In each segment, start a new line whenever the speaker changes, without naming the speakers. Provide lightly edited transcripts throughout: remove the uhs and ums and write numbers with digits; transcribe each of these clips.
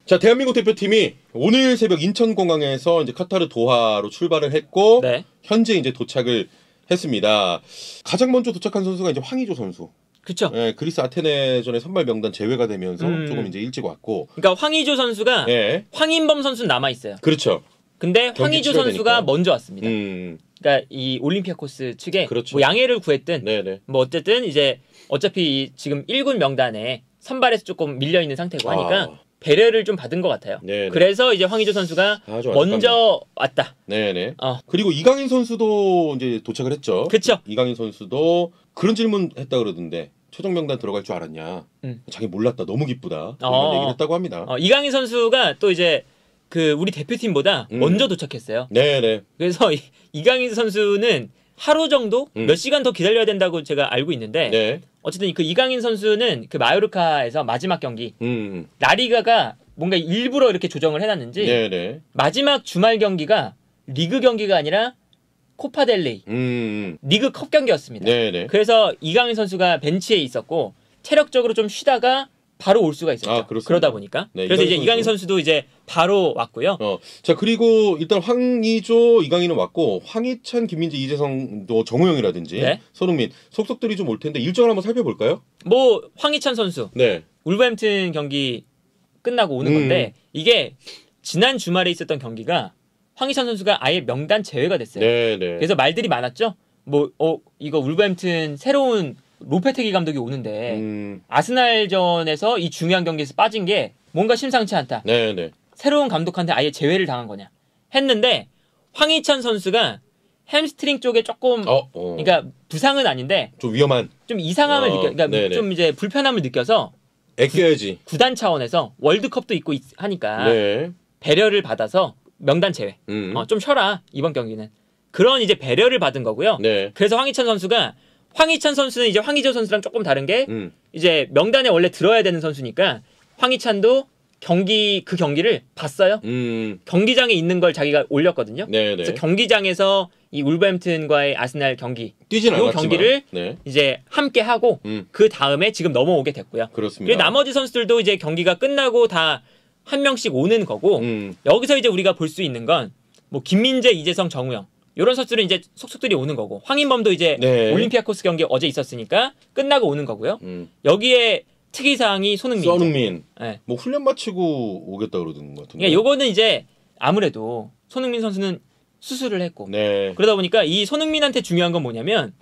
자, 대한민국 대표팀이 오늘 새벽 인천공항에서 이제 카타르 도하로 출발을 했고,
네.
현재 이제 도착을 했습니다. 가장 먼저 도착한 선수가 이제 황의조 선수.
그렇죠.
예, 그리스 아테네전에 선발 명단 제외가 되면서 조금 이제 일찍 왔고.
그러니까 황의조 선수가
예.
황인범 선수는 남아 있어요.
그렇죠.
근데 황의조 선수가
치러야 되니까.
먼저 왔습니다. 그러니까 이 올림피아코스 측에
그렇죠.
뭐 양해를 구했든
네네.
뭐 어쨌든 이제 어차피 지금 1군 명단에 선발에서 조금 밀려 있는 상태고 하니까 배려를 좀 받은 것 같아요.
네네.
그래서 이제 황의조 선수가
아주
먼저 왔다.
네네. 그리고 이강인 선수도 이제 도착을 했죠.
그렇죠.
이강인 선수도 그런 질문 했다 그러던데 최종 명단 들어갈 줄 알았냐? 자기 몰랐다. 너무 기쁘다. 이런 얘기를 했다고 합니다.
이강인 선수가 또 이제 그 우리 대표팀보다 먼저 도착했어요.
네네.
그래서 이강인 선수는 하루 정도 몇 시간 더 기다려야 된다고 제가 알고 있는데
네.
어쨌든 그 이강인 선수는 그 마요르카에서 마지막 경기 라리가가 뭔가 일부러 이렇게 조정을 해놨는지
네네.
마지막 주말 경기가 리그 경기가 아니라 코파델레이 리그컵 경기였습니다.
네네.
그래서 이강인 선수가 벤치에 있었고 체력적으로 좀 쉬다가 바로 올 수가 있었죠. 그러다 보니까.
네,
그래서 이제 이강인 선수도 이제 바로 왔고요.
자, 그리고 일단 황의조, 이강인은 왔고 황희찬, 김민재, 이재성, 정우영이라든지
네.
손흥민 속속들이 좀 올 텐데 일정을 한번 살펴볼까요?
뭐 황희찬 선수
네.
울버햄튼 경기 끝나고 오는 건데 이게 지난 주말에 있었던 경기가 황희찬 선수가 아예 명단 제외가 됐어요.
네네.
그래서 말들이 많았죠. 뭐 이거 울버햄튼 새로운 로페테기 감독이 오는데 아스날전에서 이 중요한 경기에서 빠진 게 뭔가 심상치 않다.
네네.
새로운 감독한테 아예 제외를 당한 거냐 했는데 황희찬 선수가 햄스트링 쪽에 조금 그러니까 부상은 아닌데
좀 위험한
좀 이상함을 그러니까 좀 이제 불편함을 느껴서
애껴야지.
구단 차원에서 월드컵도 있고 하니까
네.
배려를 받아서 명단 제외. 좀 쉬어라 이번 경기는. 그런 이제 배려를 받은 거고요.
네.
그래서 황희찬 선수는 이제 황의조 선수랑 조금 다른 게 이제 명단에 원래 들어야 되는 선수니까 황희찬도 그 경기를 봤어요. 경기장에 있는 걸 자기가 올렸거든요.
네네.
그래서 경기장에서 이 울버햄튼과의 아스날 경기
뛰진 않았지만
경기를 이제 함께 하고 그 다음에 지금 넘어오게 됐고요.
그렇습니다.
그리고 나머지 선수들도 이제 경기가 끝나고 다 한 명씩 오는 거고 여기서 이제 우리가 볼 수 있는 건 뭐 김민재, 이재성, 정우영 이런 선수들은 이제 속속들이 오는 거고 황인범도 이제 올림피아코스 경기 어제 있었으니까 끝나고 오는 거고요. 여기에 특이사항이 손흥민. 네.
뭐 훈련 마치고 오겠다 그러던 것 같은데.
그러니까 요거는 이제 아무래도 손흥민 선수는 수술을 했고 그러다 보니까 이 손흥민한테 중요한 건 뭐냐면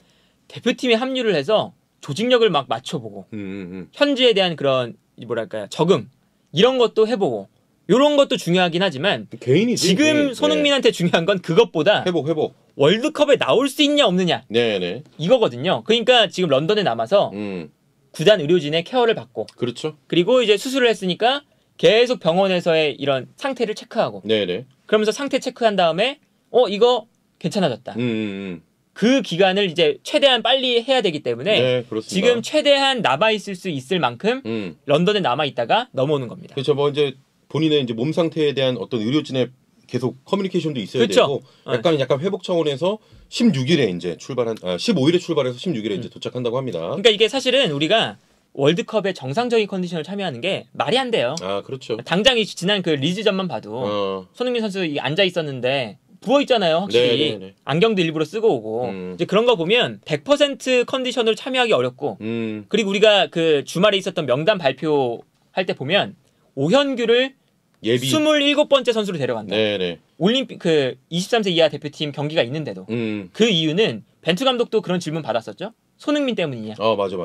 대표팀에 합류를 해서 조직력을 막 맞춰보고 현지에 대한 그런 뭐랄까요 적응 이런 것도 해보고 이런 것도 중요하긴 하지만
개인이지.
지금 손흥민한테 중요한 건 그것보다
회복.
월드컵에 나올 수 있냐 없느냐 이거거든요. 그러니까 지금 런던에 남아서 구단 의료진의 케어를 받고
그렇죠.
그리고 이제 수술을 했으니까 계속 병원에서의 이런 상태를 체크하고 그러면서 상태 체크한 다음에 이거 괜찮아졌다. 그 기간을 이제 최대한 빨리 해야 되기 때문에 지금 최대한 남아있을 수 있을 만큼 런던에 남아있다가 넘어오는 겁니다.
그렇죠. 뭐 이제 본인의 이제 몸 상태에 대한 어떤 의료진의 계속 커뮤니케이션도 있어야 되고 약간 회복 차원에서 16일에 이제 15일에 출발해서 16일에 이제 도착한다고 합니다.
그러니까 이게 사실은 우리가 월드컵의 정상적인 컨디션을 참여하는 게 말이 안 돼요.
그렇죠.
당장 지난 그 리즈전만 봐도 손흥민 선수 앉아 있었는데 부어 있잖아요, 확실히. 안경도 일부러 쓰고 오고. 이제 그런 거 보면 100% 컨디션을 참여하기 어렵고. 그리고 우리가 그 주말에 있었던 명단 발표할 때 보면 오현규를 예비 27번째 선수로 데려간다. 올림픽 그 23세 이하 대표팀 경기가 있는데도. 그 이유는 벤투 감독도 그런 질문 받았었죠. 손흥민 때문이냐.
맞아.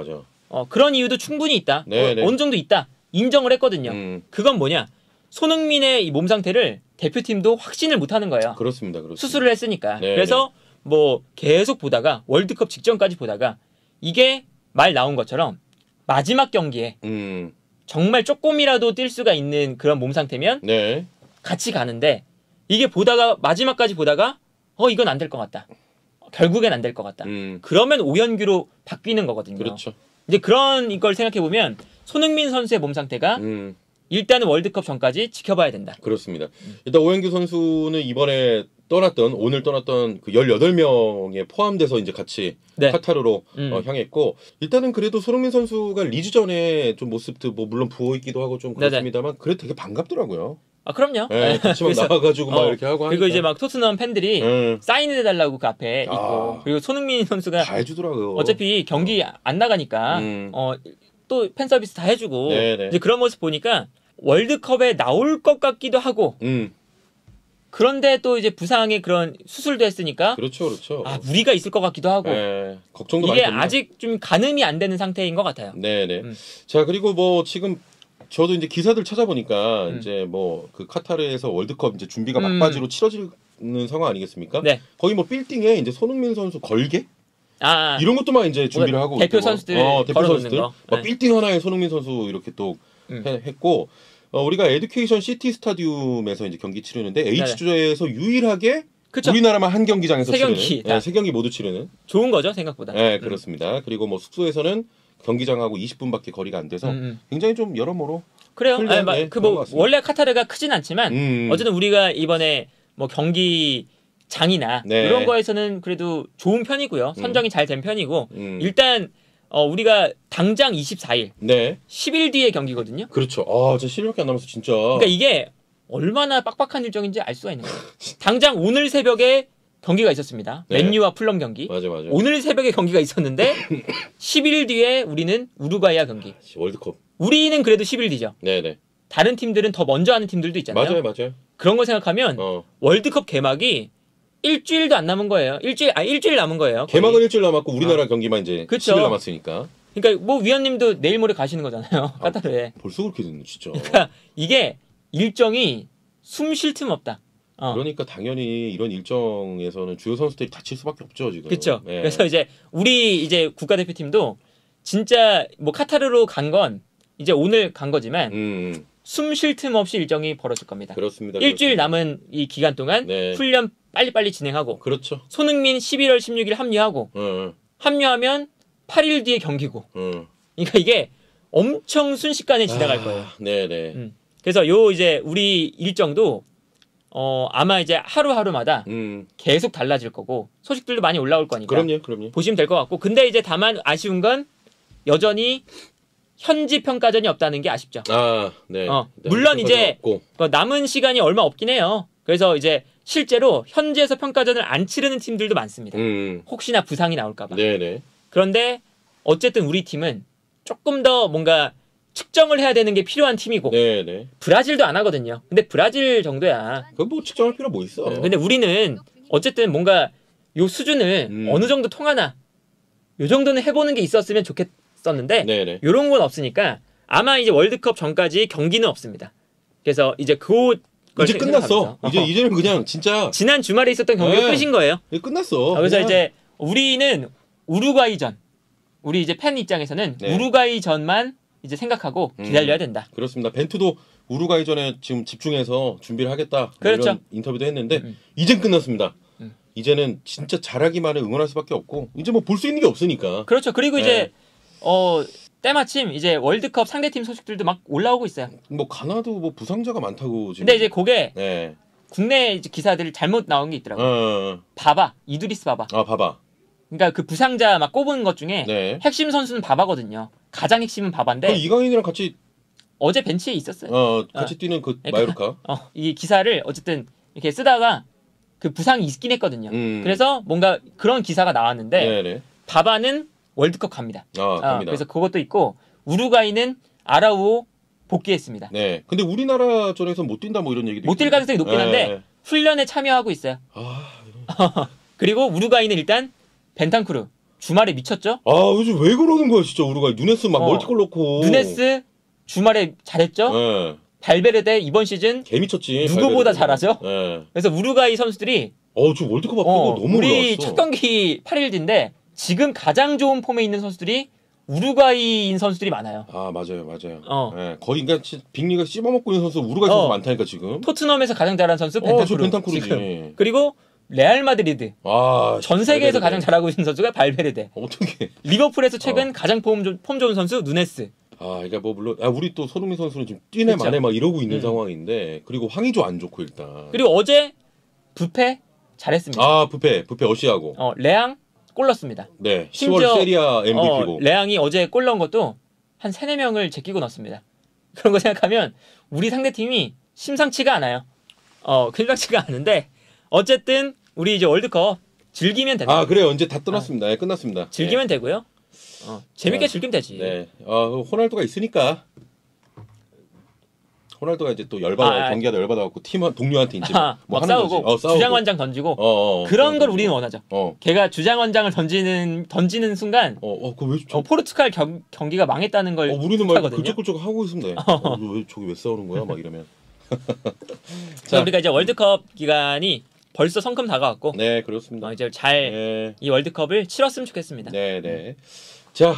그런 이유도 충분히 있다. 어느 정도 있다. 인정을 했거든요. 그건 뭐냐? 손흥민의 이 몸 상태를 대표팀도 확신을 못하는 거예요.
그렇습니다.
수술을 했으니까. 그래서 뭐 계속 보다가 월드컵 직전까지 보다가 이게 말 나온 것처럼 마지막 경기에 정말 조금이라도 뛸 수가 있는 그런 몸 상태면 같이 가는데 이게 보다가 마지막까지 보다가 이건 안 될 것 같다. 결국엔 안 될 것 같다. 그러면 오현규로 바뀌는 거거든요.
그렇죠.
이제 그런 걸 생각해 보면 손흥민 선수의 몸 상태가 일단은 월드컵 전까지 지켜봐야 된다.
그렇습니다. 일단 오현규 선수는 이번에 오늘 떠났던 그 18명에 포함돼서 이제 같이
네.
카타르로 향했고 일단은 그래도 손흥민 선수가 리즈전에 좀 모습도 뭐 물론 부어 있기도 하고 좀 그렇습니다만 그래도 되게 반갑더라고요.
아 그럼요.
네, 같이 막 나와가지고 막 이렇게 하고
그리고
하니까.
이제 막 토트넘 팬들이 사인을 해달라고 그 앞에 있고 그리고 손흥민 선수가
다 해주더라고요.
어차피 경기 안 나가니까 또 팬 서비스 다 해주고 이제 그런 모습 보니까 월드컵에 나올 것 같기도 하고. 그런데 또 이제 부상의 그런 수술도 했으니까
그렇죠.
아 무리가 있을 것 같기도 하고
걱정도
이게
많이 됩니다.
아직 좀 가늠이 안 되는 상태인 것 같아요.
네네. 자 그리고 뭐 지금 저도 이제 기사들 찾아보니까 이제 뭐 그 카타르에서 월드컵 이제 준비가 막바지로 치러지는 상황 아니겠습니까?
네.
거의 뭐 빌딩에 이제 손흥민 선수 걸개 이런 것도 막 이제 준비를 하고
대표 선수들
대표 선수들
거.
막 빌딩 하나에 손흥민 선수 이렇게 또 했고 우리가 에듀케이션 시티 스타디움에서 이제 경기 치르는데 H조에서 유일하게 그쵸. 우리나라만 한 경기장에서 치르는 세 경기 모두 치르는
좋은 거죠 생각보다.
네 그렇습니다. 그리고 뭐 숙소에서는 경기장하고 20분밖에 거리가 안 돼서 굉장히 좀 여러모로
그래요. 그 뭐 원래 카타르가 크진 않지만 어쨌든 우리가 이번에 뭐 경기장이나 이런 거에서는 그래도 좋은 편이고요. 선정이 잘 된 편이고 일단 우리가 당장 24일 10일 뒤에 경기거든요.
그렇죠. 아 진짜 10일밖에 안 남았어 진짜.
그러니까 이게 얼마나 빡빡한 일정인지 알 수가 있는 거예요. 당장 오늘 새벽에 경기가 있었습니다. 맨유와 풀럼 경기.
맞아.
오늘 새벽에 경기가 있었는데 10일 뒤에 우리는 우루과이와 경기.
월드컵.
우리는 그래도 10일 뒤죠.
네네.
다른 팀들은 더 먼저 하는 팀들도 있잖아요.
맞아요.
그런 거 생각하면 월드컵 개막이 일주일도 안 남은 거예요. 일주일 남은 거예요. 거의.
개막은 일주일 남았고 우리나라 경기만 이제
그쵸.
10일 남았으니까.
그러니까 뭐 위원님도 내일 모레 가시는 거잖아요. 카타르에.
벌써 그렇게 됐네 진짜.
그러니까 이게 일정이 숨 쉴 틈 없다.
그러니까 당연히 이런 일정에서는 주요 선수들이 다칠 수밖에 없죠 지금.
그렇죠. 그래서 이제 우리 이제 국가대표팀도 진짜 뭐 카타르로 간 건 이제 오늘 간 거지만 숨 쉴 틈 없이 일정이 벌어질 겁니다.
그렇습니다.
일주일 남은 이 기간 동안 훈련 빨리빨리 진행하고.
그렇죠.
손흥민 11월 16일 합류하고 합류하면 8일 뒤에 경기고. 그러니까 이게 엄청 순식간에 지나갈 거예요.
네네.
그래서 요 이제 우리 일정도 아마 이제 하루하루마다 계속 달라질 거고 소식들도 많이 올라올 거니까
그럼요.
보시면 될 것 같고 근데 이제 다만 아쉬운 건 여전히 현지 평가전이 없다는 게 아쉽죠.
네.
물론 이제 남은 시간이 얼마 없긴 해요. 그래서 이제 실제로 현지에서 평가전을 안 치르는 팀들도 많습니다. 혹시나 부상이 나올까 봐.
네네.
그런데 어쨌든 우리 팀은 조금 더 뭔가 측정을 해야 되는 게 필요한 팀이고
네네.
브라질도 안 하거든요. 근데 브라질 정도야.
그 뭐 측정할 필요 뭐 있어.
근데 우리는 어쨌든 뭔가 요 수준을 어느 정도 통하나 요 정도는 해보는 게 있었으면 좋겠었는데 요런 건 없으니까 아마 이제 월드컵 전까지 경기는 없습니다. 그래서 이제
이제 끝났어. 이제는 그냥 진짜
지난 주말에 있었던 경기가 끝인 거예요.
끝났어.
그래서 이제 우리는 우루과이전 우리 이제 팬 입장에서는 우루과이전만 이제 생각하고 기다려야 된다.
그렇습니다. 벤투도 우루과이전에 지금 집중해서 준비를 하겠다.
그렇죠.
이런 인터뷰도 했는데 이젠 끝났습니다. 이제는 진짜 잘하기만을 응원할 수밖에 없고 이제 뭐 볼 수 있는 게 없으니까.
그렇죠. 그리고 이제 때마침 이제 월드컵 상대팀 소식들도 막 올라오고 있어요.
뭐 가나도 뭐 부상자가 많다고 지금.
근데 이제 그게 국내 이제 기사들이 잘못 나온 게 있더라고요. 이두리스 바바.
바바.
그러니까 그 부상자 막 꼽은 것 중에 핵심 선수는 바바거든요. 가장 핵심은 바바인데.
이강인이랑 같이
어제 벤치에 있었어요.
같이 뛰는 그 마요르카.
이 기사를 어쨌든 이렇게 쓰다가 그 부상이 있긴 했거든요. 그래서 뭔가 그런 기사가 나왔는데 바바는 월드컵 갑니다.
갑니다.
그래서 그것도 있고 우루과이는 아라우오 복귀했습니다.
네. 근데 우리나라 전에서 못 뛴다 뭐 이런 얘기도
못 뛸 가능성이 높긴 한데 훈련에 참여하고 있어요. 그리고 우루과이는 일단 벤탄쿠르 주말에 미쳤죠?
요즘 왜 그러는 거야 진짜 우루과이. 누네스 막 멀티골 넣고.
누네스 주말에 잘했죠? 발베르데 이번 시즌
개미쳤지.
누구보다 잘하죠? 그래서 우루과이 선수들이
지금 월드컵 앞두고 너무
우리
올라왔어.
첫 경기 8일 뒤인데 지금 가장 좋은 폼에 있는 선수들이 우루과이인 선수들이 많아요.
맞아요. 거의 그러니까 빅리가 씹어먹고 있는 선수 우루과이 선수 많다니까 지금.
토트넘에서 가장 잘하는 선수 벤탄쿠르지. 지금. 그리고 레알 마드리드. 전 세계에서 가장 잘하고 있는 선수가 발베르데.
어떻게?
리버풀에서 최근 가장 폼 좋은 선수 누네스.
그러니까 뭐 물론 우리 또 손흥민 선수는 지금 뛰네 마네 막 이러고 있는 상황인데 그리고 황의조 안 좋고 일단.
그리고 어제 뷔페 잘했습니다.
아 부페 어시하고.
레앙 골 넣었습니다.
네. 10월 세리아 MVP고.
레앙이 어제 골 넣은 것도 한 3-4명을 제끼고 넣었습니다. 그런 거 생각하면 우리 상대팀이 심상치가 않아요. 심상치가 않은데 어쨌든 우리 이제 월드컵 즐기면 된다.
아 그래요. 이제 다 떠났습니다. 네, 끝났습니다.
즐기면 되고요. 재밌게 즐기면 되지.
네. 호날두가 있으니까. 호날두가 이제 또 경기하다 열받아갖고 팀 동료한테 이제
뭐 하는 싸우고, 거지. 싸우고 주장원장 던지고 그런 걸 우리는 원하죠. 걔가 주장원장을 던지는 순간 포르투갈 경기가 망했다는 걸
우리는 막 굴쩍굴쩍 하고 있습니다. 왜 저기 왜 싸우는 거야? 막 이러면.
자, 우리가 이제 월드컵 기간이 벌써 성큼 다가왔고,
네 그렇습니다.
이제 잘 이 월드컵을 치렀으면 좋겠습니다.
네. 자,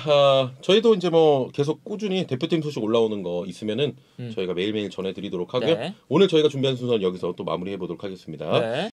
저희도 이제 뭐 계속 꾸준히 대표팀 소식 올라오는 거 있으면은 저희가 매일매일 전해드리도록 하고요. 네. 오늘 저희가 준비한 순서는 여기서 또 마무리해 보도록 하겠습니다. 네.